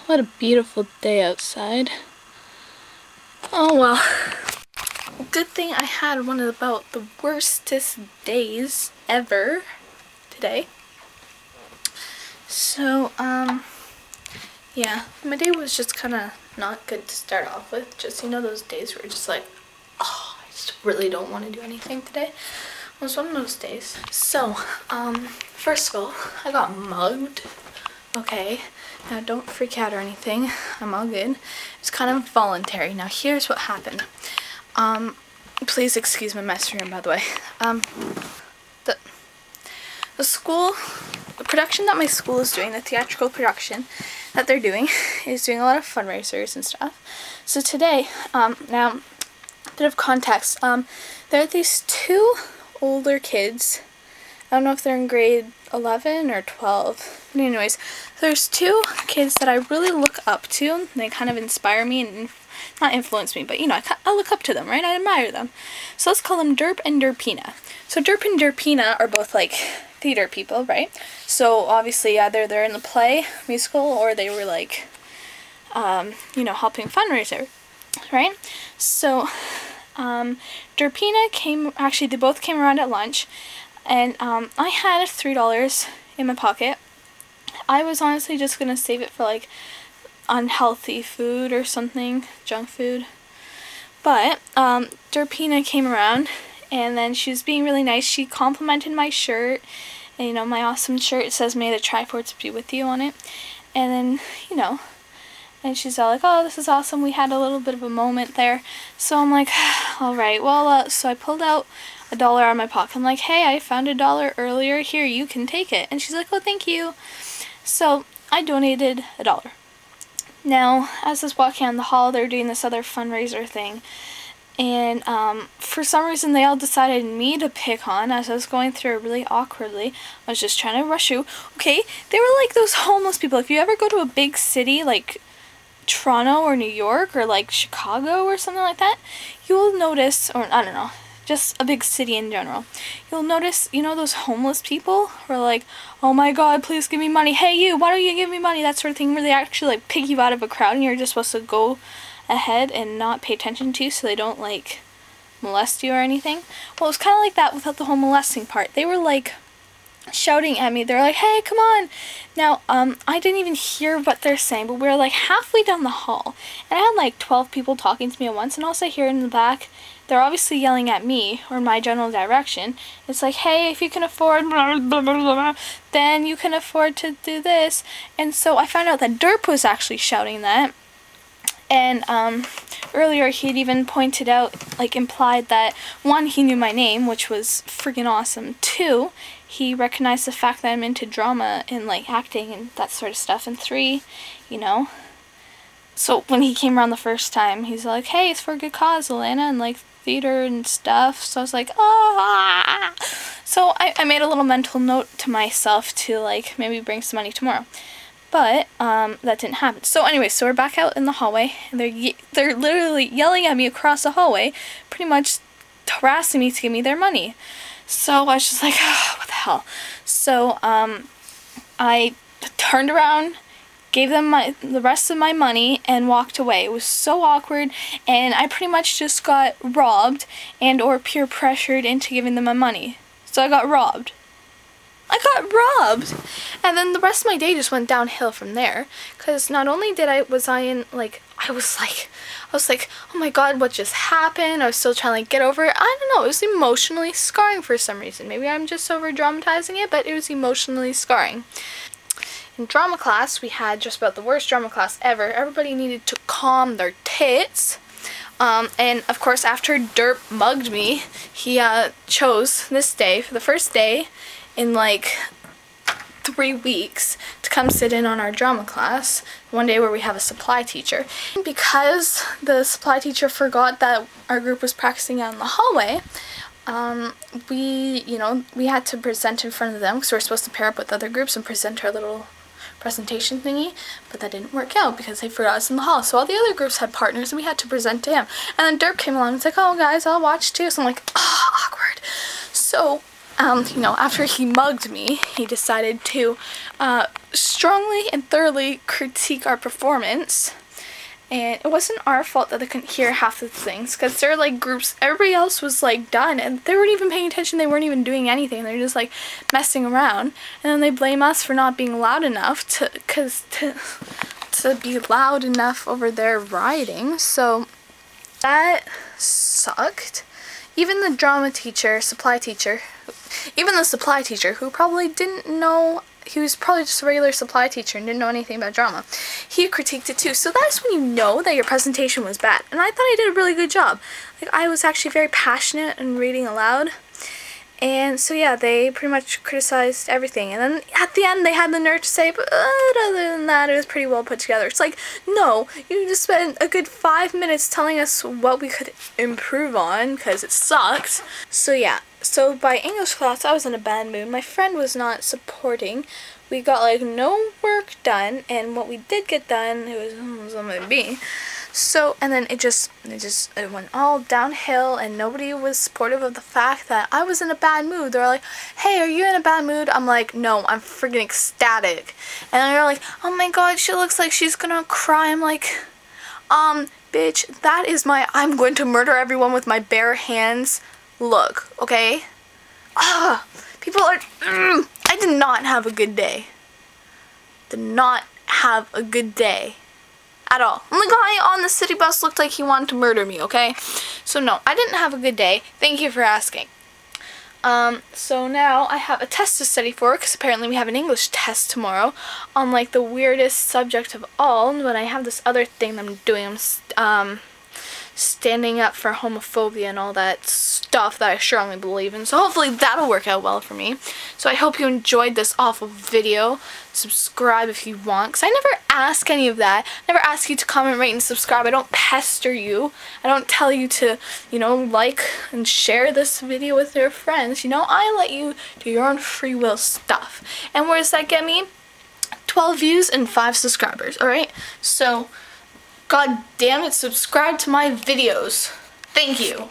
What a beautiful day outside. Oh well. Good thing I had one of about the worstest days ever today. So, yeah, my day was just kind of not good to start off with. Just, you know, those days where you're just like, oh, I just really don't want to do anything today. It was one of those days. So, first of all, I got mugged. Okay, now don't freak out or anything. I'm all good. It's kind of voluntary. Now here's what happened. Please excuse my mess room, by the way. The school, the production that my school is doing, the theatrical production that they're doing, is doing a lot of fundraisers and stuff. So today, now, a bit of context, there are these two older kids. I don't know if they're in grade 11 or 12. But anyways, there's two kids that I really look up to. They kind of inspire me and not influence me, but you know, I look up to them, right? I admire them. So let's call them Derp and Derpina. So Derp and Derpina are both like theater people, right? So obviously either they're in the play, musical, or they were like, you know, helping fundraiser, right? So Derpina came, actually they both came around at lunch, and I had $3 in my pocket. I was honestly just gonna save it for like unhealthy food or something, junk food. But Derpina came around, and then she was being really nice. She complimented my shirt, and you know, my awesome shirt. It says "May the Triforce be with you" on it. And then, you know, and she's all like, "Oh, this is awesome. We had a little bit of a moment there." So I'm like, all right, well, so I pulled out $1 out of my pocket. I'm like, "Hey, I found $1 earlier. Here, you can take it." And she's like, "Oh, thank you." So I donated $1. Now, as I was walking down the hall, they were doing this other fundraiser thing, and for some reason they all decided me to pick on as I was going through it really awkwardly. I was just trying to rush through. Okay, they were like those homeless people. If you ever go to a big city like Toronto or New York or like Chicago or something like that, you will notice, or I don't know, just a big city in general, you'll notice, you know, those homeless people who are like, "Oh my god, please give me money. Hey you, why don't you give me money?" That sort of thing, where they actually like pick you out of a crowd and you're just supposed to go ahead and not pay attention to you so they don't like molest you or anything. Well, it was kind of like that without the whole molesting part. They were like shouting at me. They're like, "Hey, come on." Now, I didn't even hear what they're saying, but we were like halfway down the hall, and I had like 12 people talking to me at once, and also here in the back, they're obviously yelling at me or my general direction. It's like, "Hey, if you can afford blah, blah, blah, blah, then you can afford to do this." And so I found out that Derp was actually shouting that. And earlier he had even pointed out, like implied that, one, he knew my name, which was freaking awesome. Two, he recognized the fact that I'm into drama and like acting and that sort of stuff. And three, you know, so when he came around the first time, he's like, "Hey, it's for a good cause, Alana," and like theater and stuff. So I was like, ah. So I made a little mental note to myself to like maybe bring some money tomorrow. But that didn't happen. So anyway, so we're back out in the hallway, and they're literally yelling at me across the hallway, pretty much harassing me to give me their money. So I was just like, oh, what the hell? So I turned around, gave them the rest of my money, and walked away. It was so awkward, and I pretty much just got robbed and or peer pressured into giving them my money. So I got robbed. And then the rest of my day just went downhill from there, because not only was I like, oh my god, what just happened? I was still trying to like get over it. I don't know, it was emotionally scarring for some reason. Maybe I'm just over dramatizing it, but it was emotionally scarring. In drama class, we had just about the worst drama class ever. Everybody needed to calm their tits. And of course, after Derp mugged me, he chose this day for the first day in like 3 weeks to come sit in on our drama class, one day where we have a supply teacher. Because the supply teacher forgot that our group was practicing out in the hallway, we had to present in front of them, because we were supposed to pair up with other groups and present our little presentation thingy, but that didn't work out because they forgot us in the hall. So all the other groups had partners and we had to present to him. And then Derp came along and was like, "Oh guys, I'll watch too." So I'm like, oh, awkward. So you know, after he mugged me, he decided to strongly and thoroughly critique our performance. And it wasn't our fault that they couldn't hear half the things, because there were like groups, everybody else was like done, and they weren't even paying attention, they weren't even doing anything, they were just like messing around, and then they blame us for not being loud enough to be loud enough over their writing. So that sucked. Even the drama teacher, even the supply teacher, who probably didn't know, he was probably just a regular supply teacher and didn't know anything about drama, he critiqued it too. So that's when you know that your presentation was bad. And I thought I did a really good job. Like, I was actually very passionate in reading aloud. And so yeah, they pretty much criticized everything. And then at the end they had the nerve to say, but other than that, it was pretty well put together. It's like, no, you just spent a good 5 minutes telling us what we could improve on, because it sucked. So yeah, so by English class, I was in a bad mood. My friend was not supporting. We got like no work done, and what we did get done, it was something to be. So, and then it went all downhill, and nobody was supportive of the fact that I was in a bad mood. They were like, hey, are you in a bad mood? I'm like, no, I'm freaking ecstatic. And then they're like, oh my god, she looks like she's gonna cry. I'm like, bitch, that is my I'm going to murder everyone with my bare hands look, okay? People are, I did not have a good day. Did not have a good day. At all. And the guy on the city bus looked like he wanted to murder me, okay? So no, I didn't have a good day. Thank you for asking. So now I have a test to study for, because apparently we have an English test tomorrow on like the weirdest subject of all. But I have this other thing that I'm doing. I'm standing up for homophobia and all that stuff that I strongly believe in. So hopefully that'll work out well for me. So I hope you enjoyed this awful video. Subscribe if you want, because I never ask any of that. I never ask you to comment, rate, and subscribe. I don't pester you. I don't tell you to, you know, like and share this video with your friends. You know, I let you do your own free will stuff. And where does that get me? 12 views and 5 subscribers, alright? So, god damn it, subscribe to my videos. Thank you.